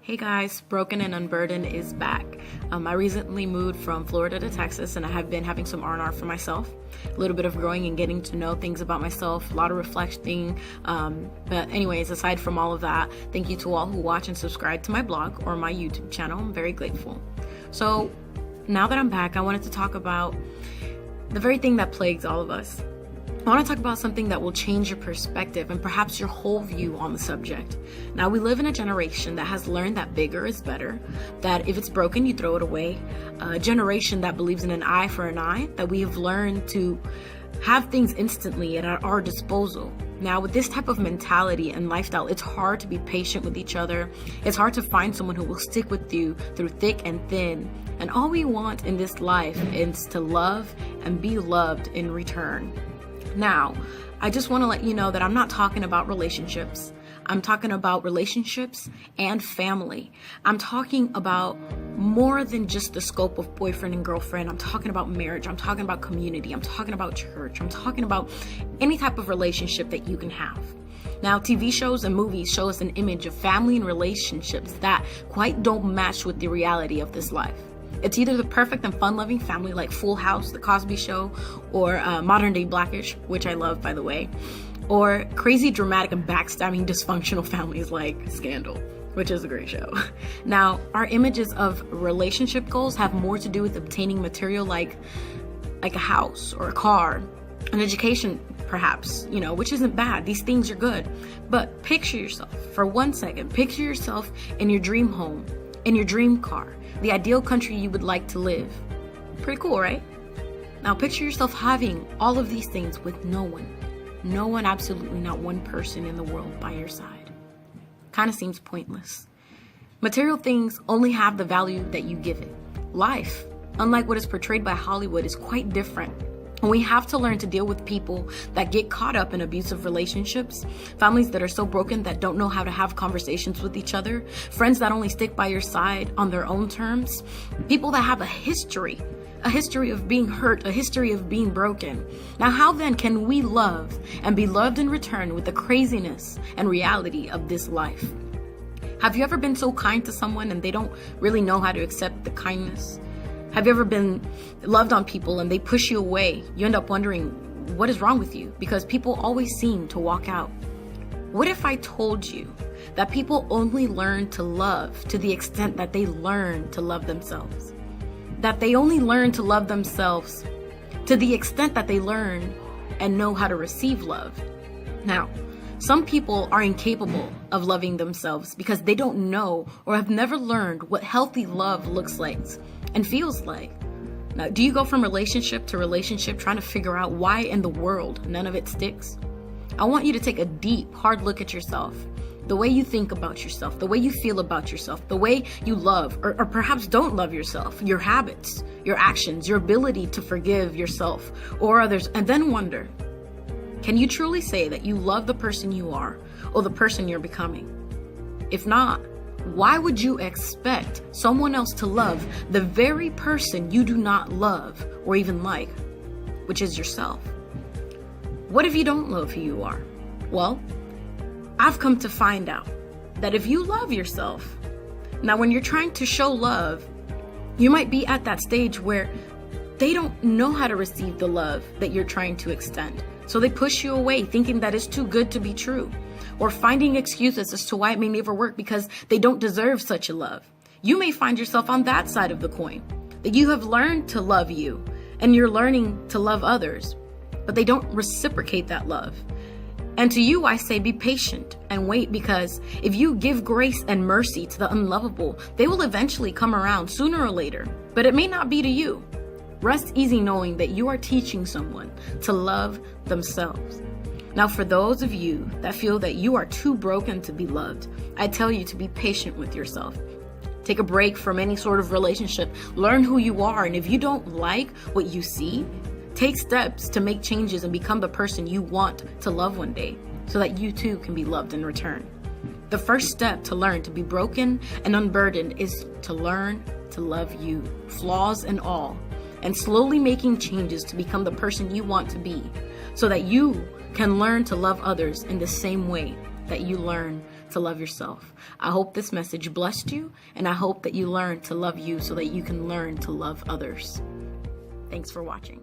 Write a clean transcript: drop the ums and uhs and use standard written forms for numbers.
Hey guys, Broken and Unburdened is back. I recently moved from Florida to Texas, and I have been having some R&R for myself. A little bit of growing and getting to know things about myself, a lot of reflecting. But anyways, aside from all of that, thank you to all who watch and subscribe to my blog or my YouTube channel. I'm very grateful. So now that I'm back, I wanted to talk about the very thing that plagues all of us. I want to talk about something that will change your perspective and perhaps your whole view on the subject. Now, we live in a generation that has learned that bigger is better, that if it's broken, you throw it away. A generation that believes in an eye for an eye, that we have learned to have things instantly at our disposal. Now, with this type of mentality and lifestyle, it's hard to be patient with each other. It's hard to find someone who will stick with you through thick and thin. And all we want in this life is to love and be loved in return. Now, I just want to let you know that I'm not talking about relationships. I'm talking about relationships and family. I'm talking about more than just the scope of boyfriend and girlfriend. I'm talking about marriage. I'm talking about community. I'm talking about church. I'm talking about any type of relationship that you can have. Now, TV shows and movies show us an image of family and relationships that quite don't match with the reality of this life. It's either the perfect and fun-loving family like Full House, The Cosby Show, or modern-day Blackish, which I love, by the way, or crazy, dramatic, and backstabbing dysfunctional families like Scandal, which is a great show. Now, our images of relationship goals have more to do with obtaining material like a house or a car, an education, perhaps, which isn't bad. These things are good. But picture yourself, for 1 second, picture yourself in your dream home, in your dream car, the ideal country you would like to live. Pretty cool, right? Now picture yourself having all of these things with no one, absolutely not one person in the world by your side. Kind of seems pointless. Material things only have the value that you give it. Life, unlike what is portrayed by Hollywood, is quite different. And we have to learn to deal with people that get caught up in abusive relationships, families that are so broken that don't know how to have conversations with each other, friends that only stick by your side on their own terms, people that have a history of being hurt, a history of being broken. Now, how then can we love and be loved in return with the craziness and reality of this life? Have you ever been so kind to someone and they don't really know how to accept the kindness? Have you ever been loved on people and they push you away? You end up wondering, what is wrong with you? Because people always seem to walk out. What if I told you that people only learn to love to the extent that they learn to love themselves? That they only learn to love themselves to the extent that they learn and know how to receive love. Now, some people are incapable of loving themselves because they don't know or have never learned what healthy love looks like and feels like. Now, do you go from relationship to relationship trying to figure out why in the world none of it sticks? I want you to take a deep, hard look at yourself. The way you think about yourself, the way you feel about yourself, the way you love or perhaps don't love yourself, your habits, your actions, your ability to forgive yourself or others, and then wonder, can you truly say that you love the person you are or the person you're becoming? If not, why would you expect someone else to love the very person you do not love or even like, which is yourself? What if you don't love who you are? Well, I've come to find out that if you love yourself, now when you're trying to show love, you might be at that stage where they don't know how to receive the love that you're trying to extend. So they push you away thinking that it's too good to be true, or finding excuses as to why it may never work because they don't deserve such a love. You may find yourself on that side of the coin, that you have learned to love you and you're learning to love others, but they don't reciprocate that love. And to you, I say, be patient and wait, because if you give grace and mercy to the unlovable, they will eventually come around sooner or later, but it may not be to you. Rest easy knowing that you are teaching someone to love themselves. Now, for those of you that feel that you are too broken to be loved, I tell you to be patient with yourself. Take a break from any sort of relationship. Learn who you are, and if you don't like what you see, take steps to make changes and become the person you want to love one day, so that you too can be loved in return. The first step to learn to be broken and unburdened is to learn to love you, flaws and all, and slowly making changes to become the person you want to be, so that you can learn to love others in the same way that you learn to love yourself. I hope this message blessed you, and I hope that you learn to love you so that you can learn to love others. Thanks for watching.